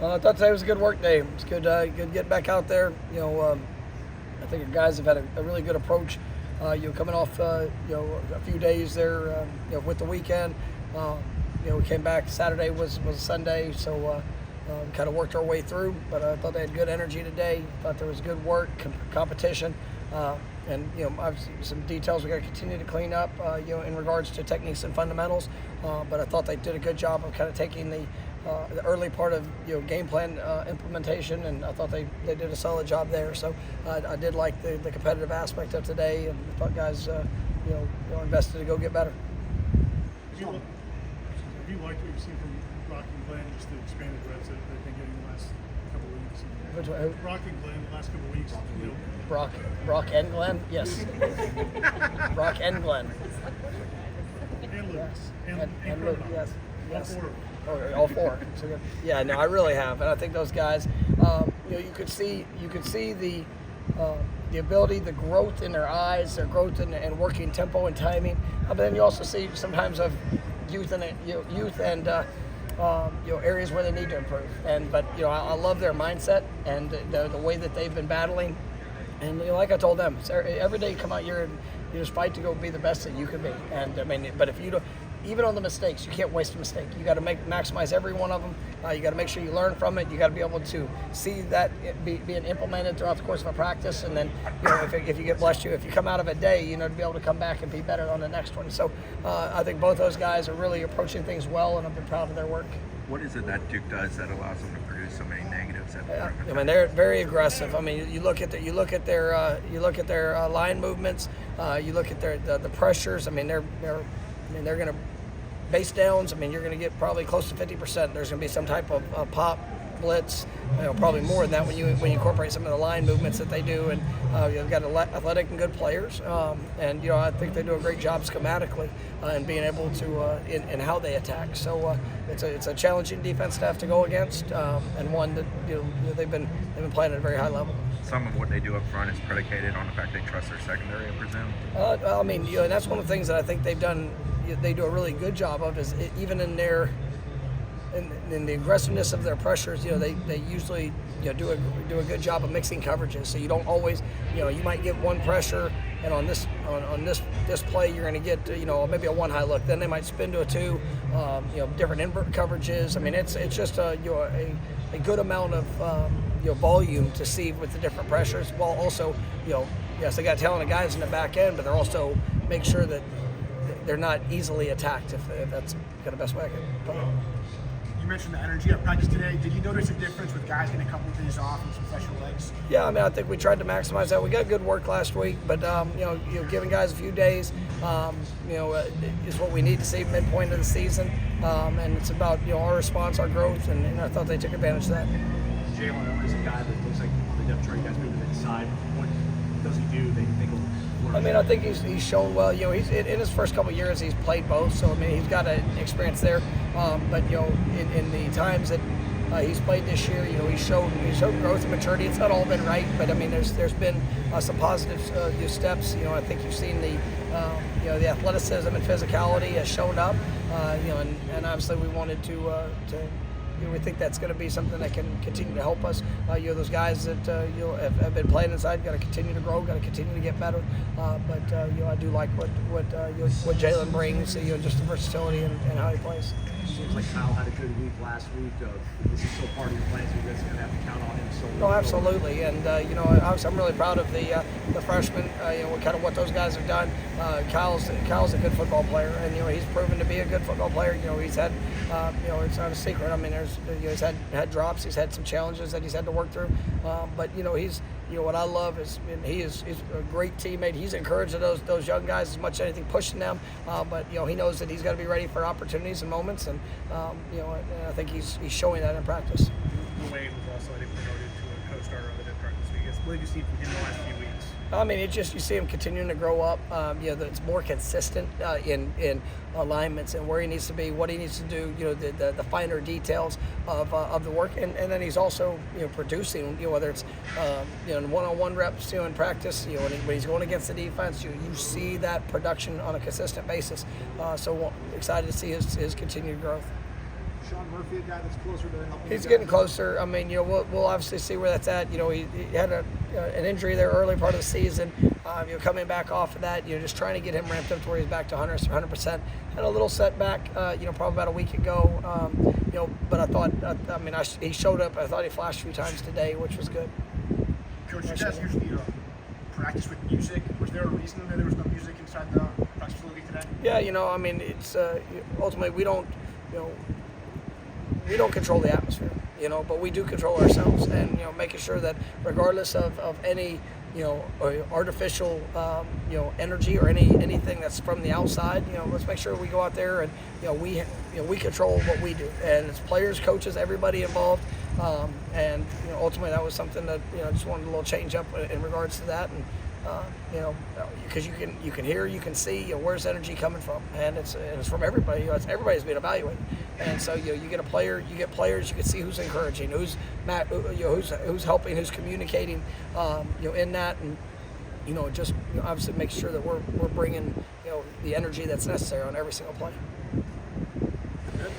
I thought today was a good work day. It's good, good getting back out there. I think the guys have had a really good approach. Coming off, a few days there, with the weekend. We came back. Saturday was Sunday, so kind of worked our way through. But I thought they had good energy today. Thought there was good work, competition, and obviously some details we got to continue to clean up. In regards to techniques and fundamentals. But I thought they did a good job of kind of taking the early part of game plan implementation, and I thought they did a solid job there. So I did like the competitive aspect of today, and I thought guys invested to go get better. Have you liked what you've seen from Rock and Glenn, just the expanded reps that they've been getting the last couple of weeks? Rock and Glenn the last couple of weeks. Brock and Glenn, yes. Brock and Glenn. And Lucas. And Luke, yes. All four of them. Oh, all four. So, yeah, no, I really have, and I think those guys. You could see the ability, the growth in their eyes, their growth in working tempo and timing. But then you also see sometimes of youth and areas where they need to improve. But I love their mindset and the way that they've been battling. And like I told them, every day you come out here and you just fight to go be the best that you can be. And but if you don't. Even on the mistakes, you can't waste a mistake. You got to maximize every one of them. You got to make sure you learn from it. You got to be able to see that being implemented throughout the course of a practice. And then, if you get blessed, if you come out of a day, to be able to come back and be better on the next one. So I think both those guys are really approaching things well, and I've been proud of their work. What is it that Duke does that allows them to produce so many negatives at the they're very aggressive. You look at their line movements. You look at the pressures. They're going to base downs. You're going to get probably close to 50%. There's going to be some type of pop, blitz, probably more than that when you incorporate some of the line movements that they do. And you've got athletic and good players. I think they do a great job schematically and being able to in how they attack. So it's a challenging defense to have to go against, and one that they've been playing at a very high level. Some of what they do up front is predicated on the fact they trust their secondary, I presume. And that's one of the things that I think they've done. They do a really good job of is even in the aggressiveness of their pressures. They usually do a good job of mixing coverages. So you don't always you might get one pressure, and on this play you're going to get maybe a one high look. Then they might spin to a two. Different invert coverages. It's just a good amount of volume to see with the different pressures, while also yes, they got talented guys in the back end, but they're also make sure that they're not easily attacked, if that's the best way I can put it. You mentioned the energy at practice today. Did you notice a difference with guys getting a couple of days off and some fresher legs? Yeah, I think we tried to maximize that. We got good work last week, but giving guys a few days, is what we need to see midpoint of the season, and it's about our response, our growth, and I thought they took advantage of that. Jalen is a guy that looks like on the depth chart, you guys move him inside. What does he do that you think will work? I think he's shown well. He's in his first couple of years he's played both, so he's got an experience there. But in the times that he's played this year, he's shown growth and maturity. It's not all been right, but there's been some positive steps. I think you've seen the athleticism and physicality has shown up. And obviously we wanted to. We think that's going to be something that can continue to help us. Those guys that have been playing inside got to continue to grow, got to continue to get better. But I do like what Jalen brings. Just the versatility and how he plays. Seems like Kyle had a good week last week. This is still part of your plans. You guys are going to have to count on him. No, absolutely. And I'm really proud of the freshmen. What those guys have done. Kyle's a good football player, and he's proven to be a good football player. He's had it's not a secret. He's had drops. He's had some challenges that he's had to work through. But he's what I love is he's a great teammate. He's encouraged those young guys as much as anything, pushing them. But he knows that he's got to be ready for opportunities and moments, and and I think he's showing that in practice. Wayne was also promoted to a co-starter on the depth chart this week. What have you seen from him in the last few weeks? You see him continuing to grow up. It's more consistent in alignments and where he needs to be, what he needs to do. The finer details of the work, and then he's also producing. Whether it's in one-on-one reps, in practice. When he's going against the defense, you see that production on a consistent basis. So excited to see his continued growth. Sean Murphy a guy that's closer to helping? He's getting closer. I mean, we'll obviously see where that's at. He had an injury there early part of the season. Coming back off of that, just trying to get him ramped up to where he's back to 100%. Had a little setback, probably about a week ago. But I thought, he showed up. I thought he flashed a few times today, which was good. Coach, you guys usually practice with music. Was there a reason that there was no music inside the practice facility today? Yeah, it's ultimately we don't control the atmosphere, but we do control ourselves, and making sure that regardless of any artificial energy or anything that's from the outside, let's make sure we go out there and we control what we do, and it's players, coaches, everybody involved, and ultimately that was something that just wanted a little change up in regards to that, and because you can hear, you can see where's energy coming from, and it's from everybody. Everybody's being evaluated, and so you get a player, you get players, you can see who's encouraging, who's helping, who's communicating, in that, and just obviously make sure that we're bringing the energy that's necessary on every single play. Good.